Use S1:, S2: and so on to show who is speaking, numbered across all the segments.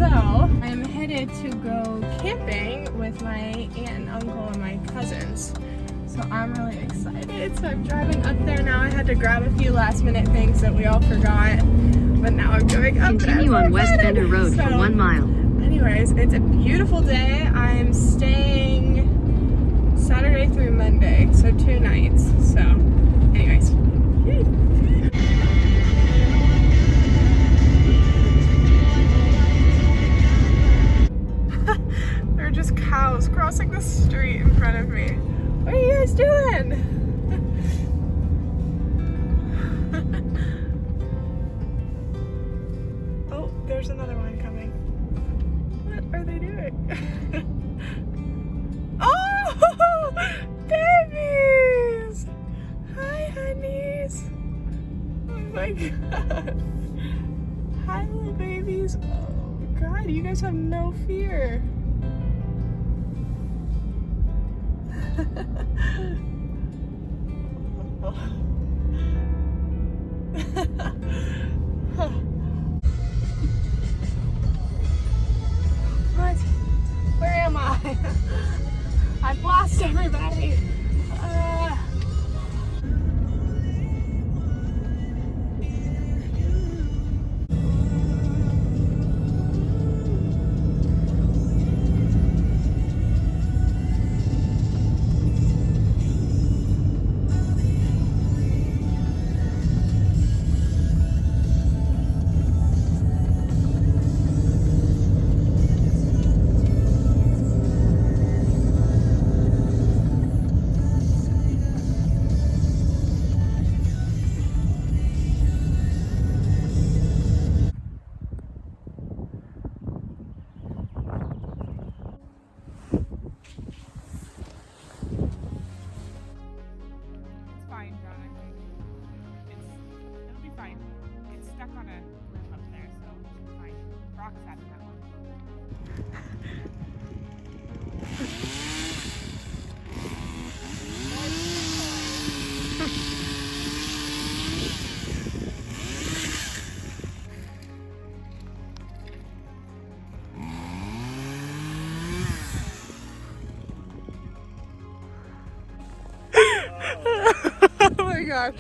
S1: So I'm headed to go camping with my aunt and uncle and my cousins. So I'm really excited. So I'm driving up there now. I had to grab a few last minute things that we all forgot. But now I'm going up.
S2: Continue on West Bender Road for 1 mile.
S1: Anyways, it's a beautiful day. I'm staying Saturday through Monday, so 2 nights. So, anyways. There are just cows crossing the street in front of me. What are you guys doing? Oh, there's another one coming. What are they doing? Oh, babies! Hi, honeys. Oh my god. Hi, little babies. Oh god, you guys have no fear. What? Where am I? I've lost everybody. Fine, John, I think. It'll be fine. It's stuck on a limb up there, so it'll be fine. Rock's out of that one. Oh my god.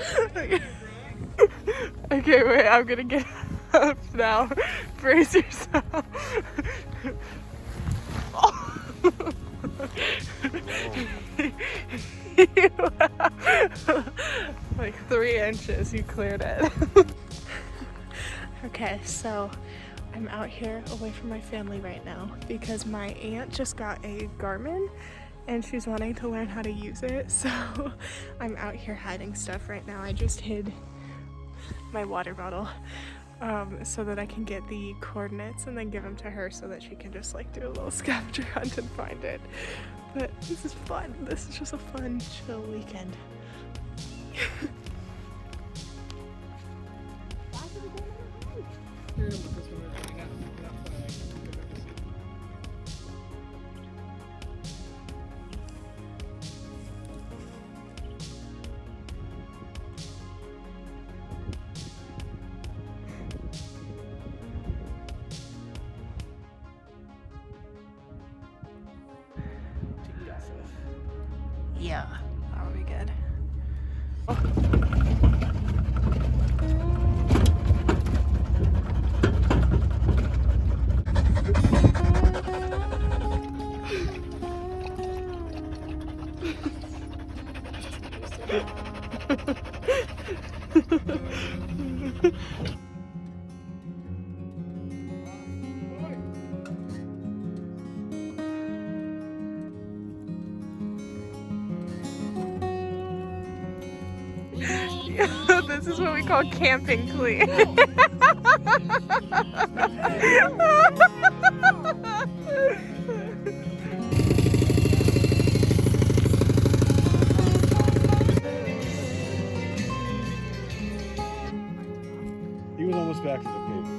S1: Okay, wait, I'm gonna get up now. Brace yourself. Oh. Like 3 inches, you cleared it. Okay, so I'm out here away from my family right now because my aunt just got a Garmin and she's wanting to learn how to use it, so I'm out here hiding stuff right now. I just hid my water bottle so that I can get the coordinates and then give them to her so that she can just like do a little scavenger hunt and find it. But this is fun. This is just a fun, chill weekend. Yeah, that would be good. This is what we call camping clean.
S3: He was almost back to the pavement.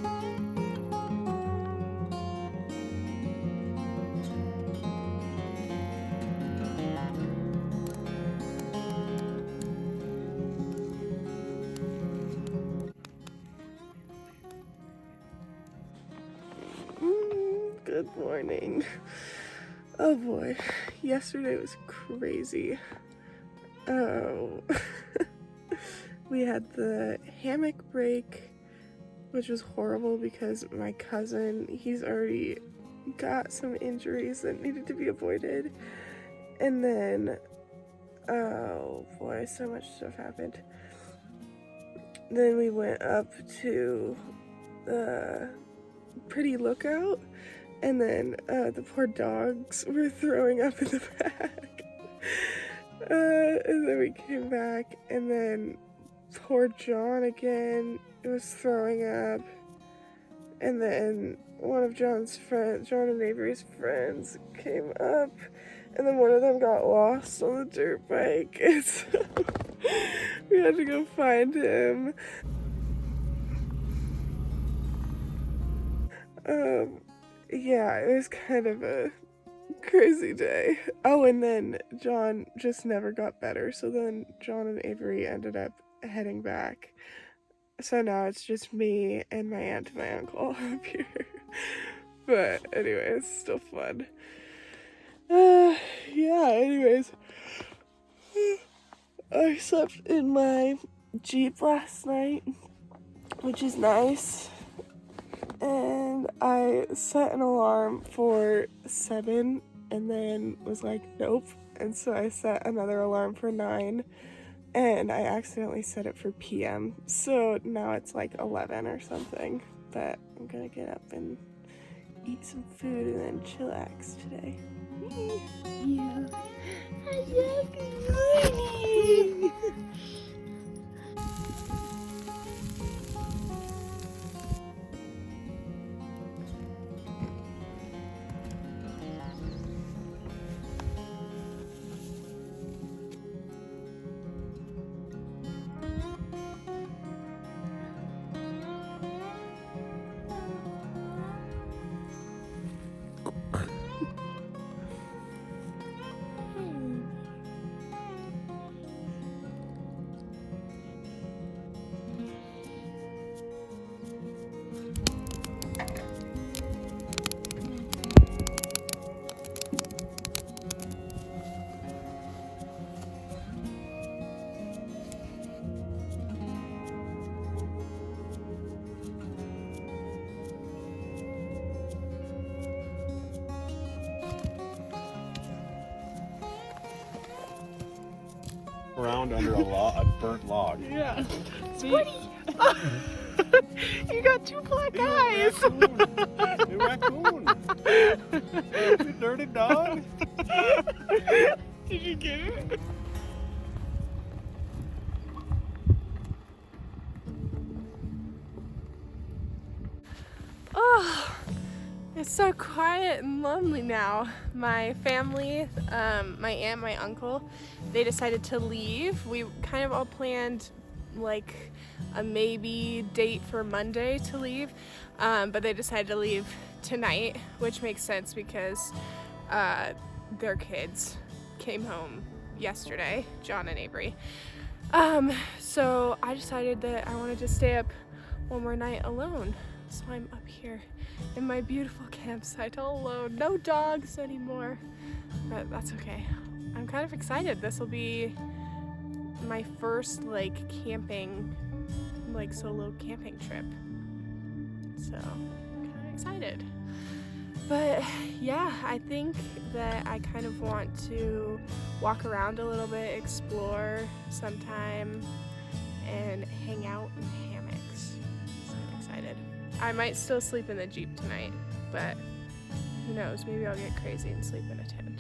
S1: Good morning. Oh boy, yesterday was crazy. Oh, we had the hammock break, which was horrible because my cousin, he's already got some injuries that needed to be avoided. And then, oh boy, so much stuff happened. Then we went up to the Pretty Lookout, and then the poor dogs were throwing up in the back. And then we came back, and then poor John again was throwing up. And then one of John's friends, John and Avery's friends, came up, and then one of them got lost on the dirt bike, and so we had to go find him. Yeah, it was kind of a crazy day. Oh, and then John just never got better, so then John and Avery ended up heading back. So now it's just me and my aunt and my uncle up here. But anyway, it's still fun. Yeah, anyways. I slept in my Jeep last night, which is nice. And I set an alarm for 7 and then was like, nope. And so I set another alarm for 9 and I accidentally set it for PM. So now it's like 11 or something. But I'm gonna get up and eat some food and then chillax today. Yeah. Good morning.
S3: Around under a burnt log.
S1: Yeah. See? You got 2 black eyes.
S3: Hey, raccoon. You dirty dog.
S1: Did you get it? Oh, it's so quiet and lonely now. My family, my aunt, my uncle, they decided to leave. We kind of all planned like a maybe date for Monday to leave, but they decided to leave tonight, which makes sense because their kids came home yesterday, John and Avery. So I decided that I wanted to stay up one more night alone. So I'm up here in my beautiful campsite all alone. No dogs anymore, but that's okay. I'm kind of excited. This will be my first like camping, like solo camping trip. So I'm kind of excited. But yeah, I think that I kind of want to walk around a little bit, explore sometime, and hang out in hammocks. So I'm excited. I might still sleep in the Jeep tonight, but who knows, maybe I'll get crazy and sleep in a tent.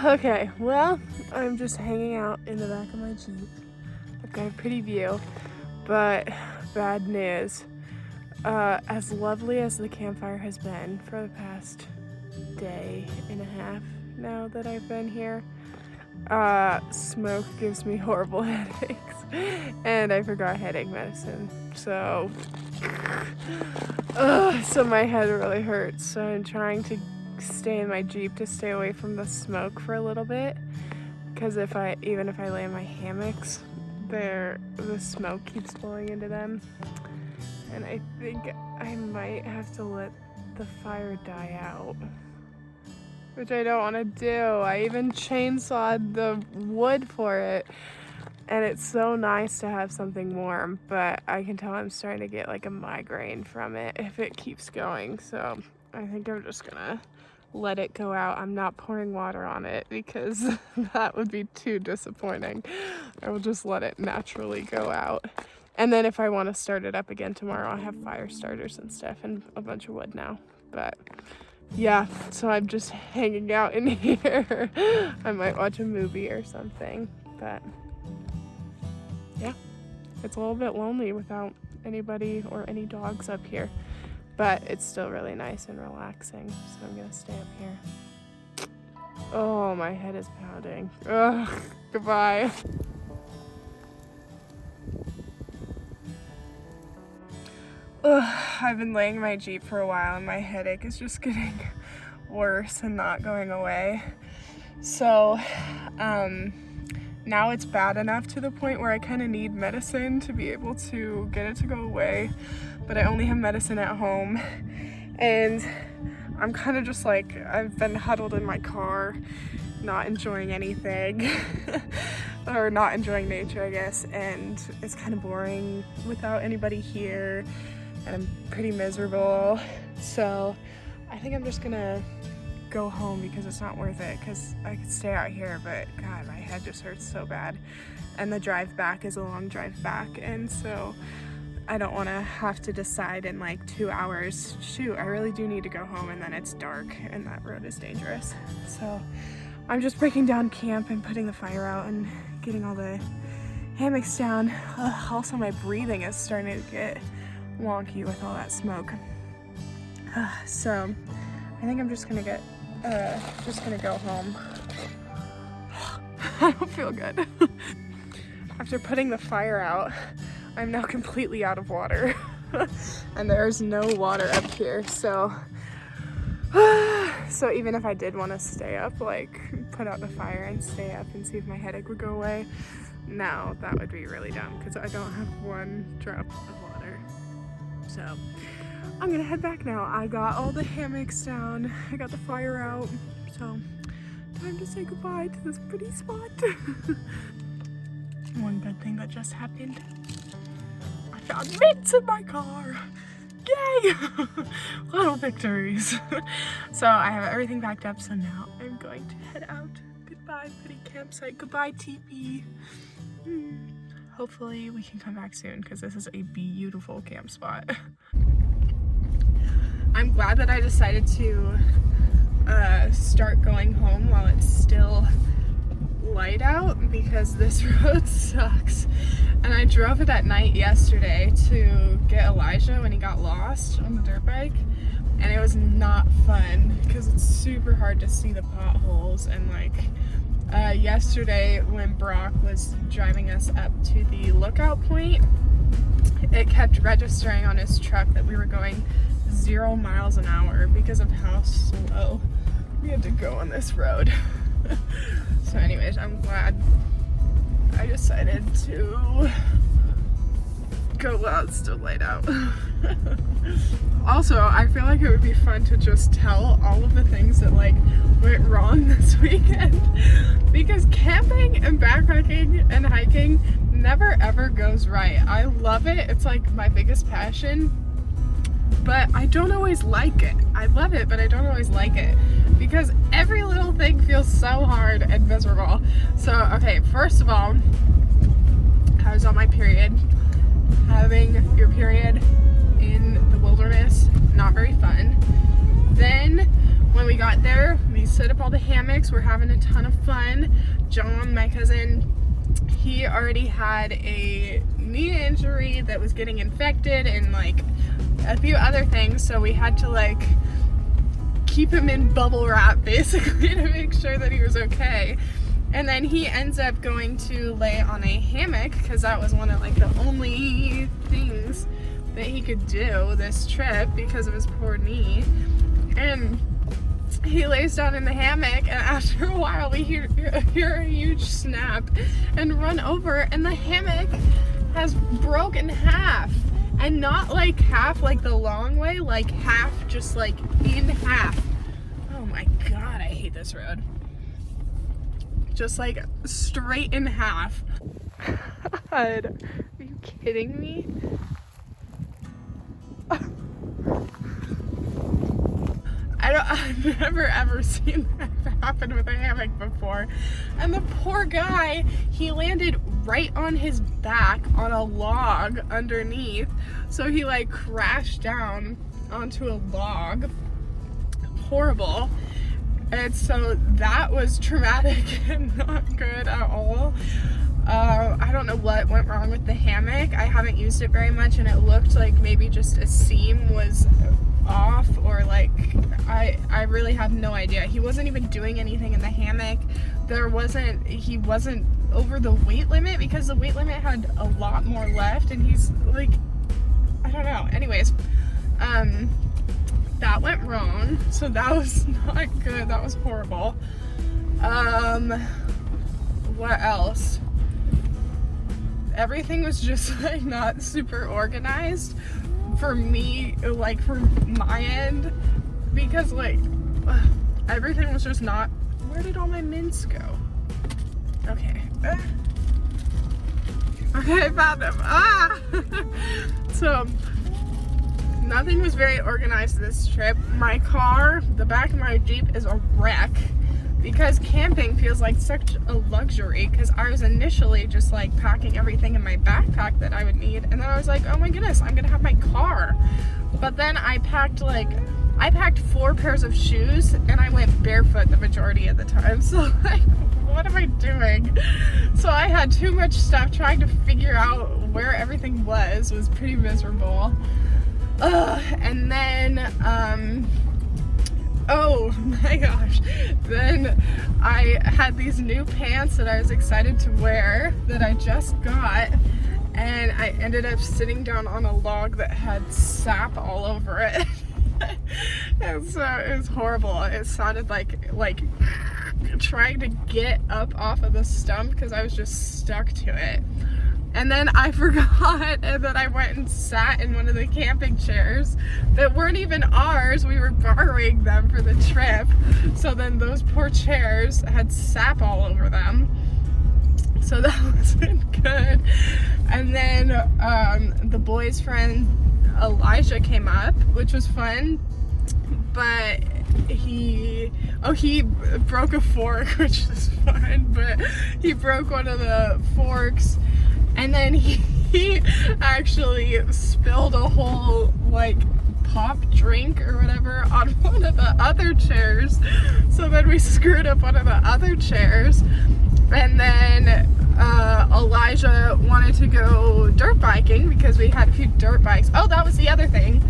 S1: Okay, well, I'm just hanging out in the back of my Jeep. I've got a pretty view, but bad news. As lovely as the campfire has been for the past day and a half now that I've been here, smoke gives me horrible headaches, and I forgot headache medicine, so my head really hurts. So I'm trying to stay in my Jeep to stay away from the smoke for a little bit, because even if I lay in my hammocks, the smoke keeps blowing into them, and I think I might have to let the fire die out, which I don't want to do. I even chainsawed the wood for it, and it's so nice to have something warm, but I can tell I'm starting to get like a migraine from it if it keeps going, so I think I'm just gonna let it go out. I'm not pouring water on it because that would be too disappointing. I will just let it naturally go out. And then if I want to start it up again tomorrow, I have fire starters and stuff and a bunch of wood now. But yeah, so I'm just hanging out in here. I might watch a movie or something, but yeah, it's a little bit lonely without anybody or any dogs up here, but it's still really nice and relaxing, so I'm gonna stay up here. Oh, my head is pounding. Ugh, goodbye. I've been laying in my Jeep for a while and my headache is just getting worse and not going away. So now it's bad enough to the point where I kind of need medicine to be able to get it to go away, but I only have medicine at home, and I'm kind of just like, I've been huddled in my car, not enjoying anything, or not enjoying nature, I guess, and it's kind of boring without anybody here, and I'm pretty miserable. So I think I'm just gonna go home because it's not worth it, because I could stay out here, but God, my head just hurts so bad, and the drive back is a long drive back, and so I don't want to have to decide in like 2 hours, shoot, I really do need to go home, and then it's dark and that road is dangerous. So I'm just breaking down camp and putting the fire out and getting all the hammocks down. Also, my breathing is starting to get wonky with all that smoke. So I think I'm just gonna go home. I don't feel good. After putting the fire out, I'm now completely out of water. And there's no water up here, so even if I did want to stay up, like put out the fire and stay up and see if my headache would go away, no, that would be really dumb because I don't have one drop of water. So I'm gonna head back now. I got all the hammocks down, I got the fire out, so time to say goodbye to this pretty spot. One good thing that just happened, I found mints in my car. Yay! Little victories. So I have everything packed up, so now I'm going to head out. Goodbye, pretty campsite. Goodbye, teepee. Hopefully we can come back soon because this is a beautiful camp spot. I'm glad that I decided to start going home while it's still light out because this road sucks. And I drove it at night yesterday to get Elijah when he got lost on the dirt bike, and it was not fun because it's super hard to see the potholes. And like yesterday when Brock was driving us up to the lookout point, it kept registering on his truck that we were going 0 miles an hour because of how slow we had to go on this road. So anyways, I'm glad I decided to go while it's still light out. Also, I feel like it would be fun to just tell all of the things that like went wrong this weekend, because camping and backpacking and hiking never ever goes right. I love it. It's like my biggest passion, but I don't always like it. I love it, but I don't always like it because every little thing feels so hard and miserable. So, okay, first of all, I was on my period. Having your period in the wilderness, not very fun. Then, when we got there, we set up all the hammocks. We're having a ton of fun. John, my cousin, he already had a knee injury that was getting infected and like a few other things, so we had to like keep him in bubble wrap basically to make sure that he was okay. And then he ends up going to lay on a hammock because that was one of like the only things that he could do this trip because of his poor knee. And he lays down in the hammock, and after a while we hear a huge snap and run over, and the hammock has broken half. And not like half like the long way, like half, just like in half. Oh my god, I hate this road. Just like straight in half. God, are you kidding me? I've never ever seen that happen with a hammock before. And the poor guy, he landed right on his back on a log underneath. So he like crashed down onto a log. Horrible. And so that was traumatic and not good at all. I don't know what went wrong with the hammock. I haven't used it very much, and it looked like maybe just a seam was off, or like I really have no idea. He wasn't even doing anything in the hammock. He wasn't over the weight limit because the weight limit had a lot more left, and he's like, I don't know. Anyways, that went wrong, so that was not good. That was horrible. What else? Everything was just like not super organized for me, like from my end, because like everything was just not. Where did all my mints go? Okay. Okay, I found them. So nothing was very organized this trip. My car, the back of my Jeep, is a wreck because camping feels like such a luxury, because I was initially just like packing everything in my backpack that I would need, and then I was like, oh my goodness, I'm gonna have my car. But then I packed 4 pairs of shoes, and I went barefoot the majority of the time. So like, what am I doing? So I had too much stuff. Trying to figure out where everything was pretty miserable. And then, oh my gosh, then I had these new pants that I was excited to wear that I just got, and I ended up sitting down on a log that had sap all over it. And so it was horrible. It sounded like trying to get up off of the stump because I was just stuck to it. And then I forgot, and then I went and sat in one of the camping chairs that weren't even ours. We were borrowing them for the trip. So then those poor chairs had sap all over them. So that wasn't good. And then the boy's friend Elijah came up, which was fun. But he broke a fork, which is fun, but he broke one of the forks. And then he actually spilled a whole like pop drink or whatever on one of the other chairs. So then we screwed up one of the other chairs. And then Elijah wanted to go dirt biking because we had a few dirt bikes. Oh, that was the other thing.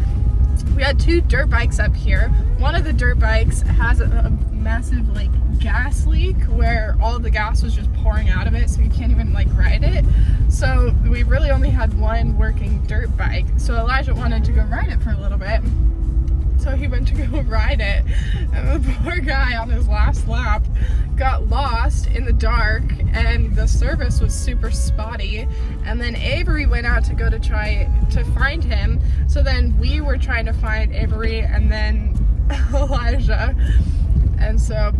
S1: We had 2 dirt bikes up here. One of the dirt bikes has a massive like gas leak where all the gas was just pouring out of it, so you can't even like ride it. So we really only had one working dirt bike. So Elijah wanted to go ride it for a little bit. So he went to go ride it, and the poor guy on his last lap got lost in the dark, and the service was super spotty. And then Avery went out to go to try to find him. So then we were trying to find Avery and then Elijah. And so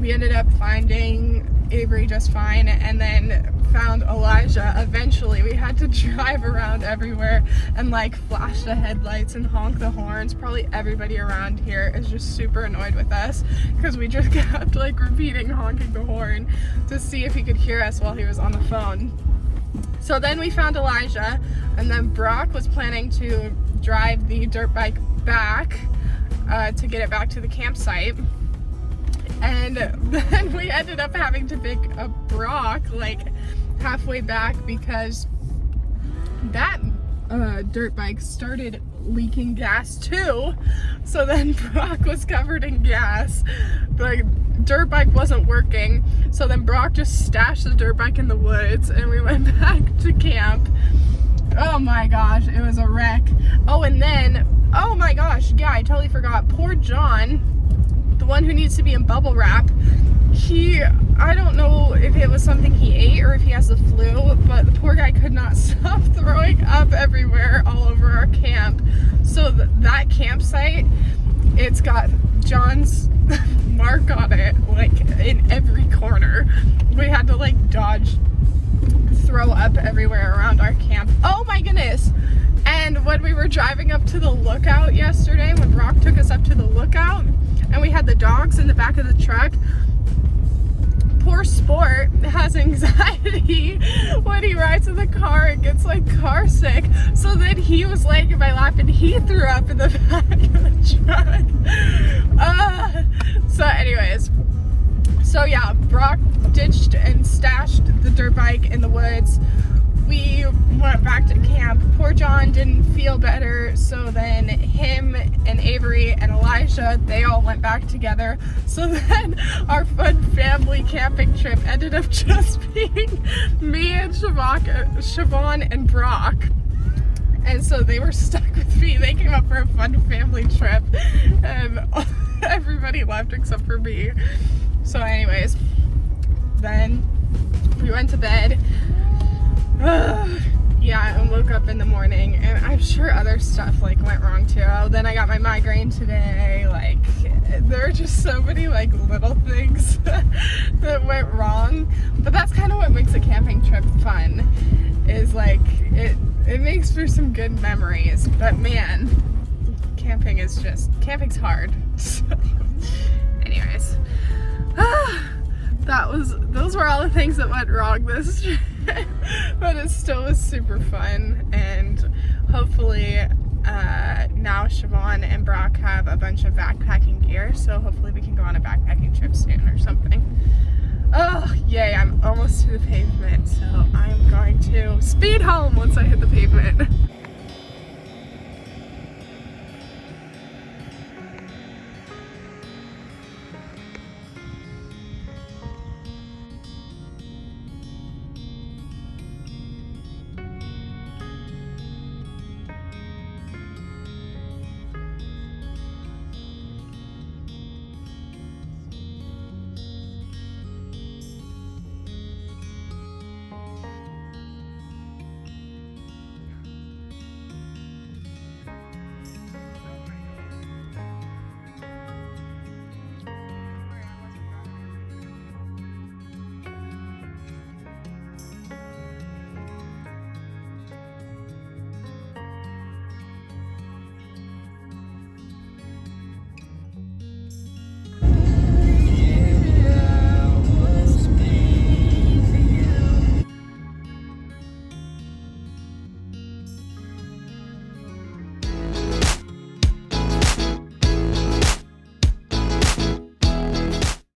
S1: we ended up finding Avery just fine, and then found Elijah eventually. We had to drive around everywhere and like flash the headlights and honk the horns. Probably everybody around here is just super annoyed with us because we just kept like repeating honking the horn to see if he could hear us while he was on the phone. So then we found Elijah, and then Brock was planning to drive the dirt bike back to get it back to the campsite. And then we ended up having to pick up Brock like halfway back because that dirt bike started leaking gas too. So then Brock was covered in gas. The dirt bike wasn't working. So then Brock just stashed the dirt bike in the woods and we went back to camp. Oh my gosh, it was a wreck. Oh, and then, oh my gosh, yeah, I totally forgot. Poor John, the one who needs to be in bubble wrap, I don't know if it was something he ate or if he has the flu, but the poor guy could not stop throwing up everywhere all over our camp. So that campsite, it's got John's mark on it, like in every corner. We had to like dodge throw up everywhere around our camp. Oh my goodness. And when we were driving up to the lookout yesterday, when Brock took us up to the lookout and we had the dogs in the back of the truck, poor Sport has anxiety when he rides in the car and gets like car sick. So then he was laying in my lap and he threw up in the back of the truck. So anyways, so yeah, Brock ditched and stashed the dirt bike in the woods. We went back to camp. Poor John didn't feel better, so then him and Avery and Elijah, they all went back together. So then our fun family camping trip ended up just being me and Siobhan and Brock. And so they were stuck with me. They came up for a fun family trip and everybody left except for me. So anyways, then we went to bed. Yeah, and woke up in the morning, and I'm sure other stuff like went wrong too. Then I got my migraine today. Like, there are just so many like little things that went wrong. But that's kind of what makes a camping trip fun. Is like it makes for some good memories. But man, camping's hard. So, anyways, those were all the things that went wrong this trip. But it still was super fun, and hopefully now Siobhan and Brock have a bunch of backpacking gear, so hopefully we can go on a backpacking trip soon or something. Oh yay, I'm almost to the pavement, so I'm going to speed home once I hit the pavement.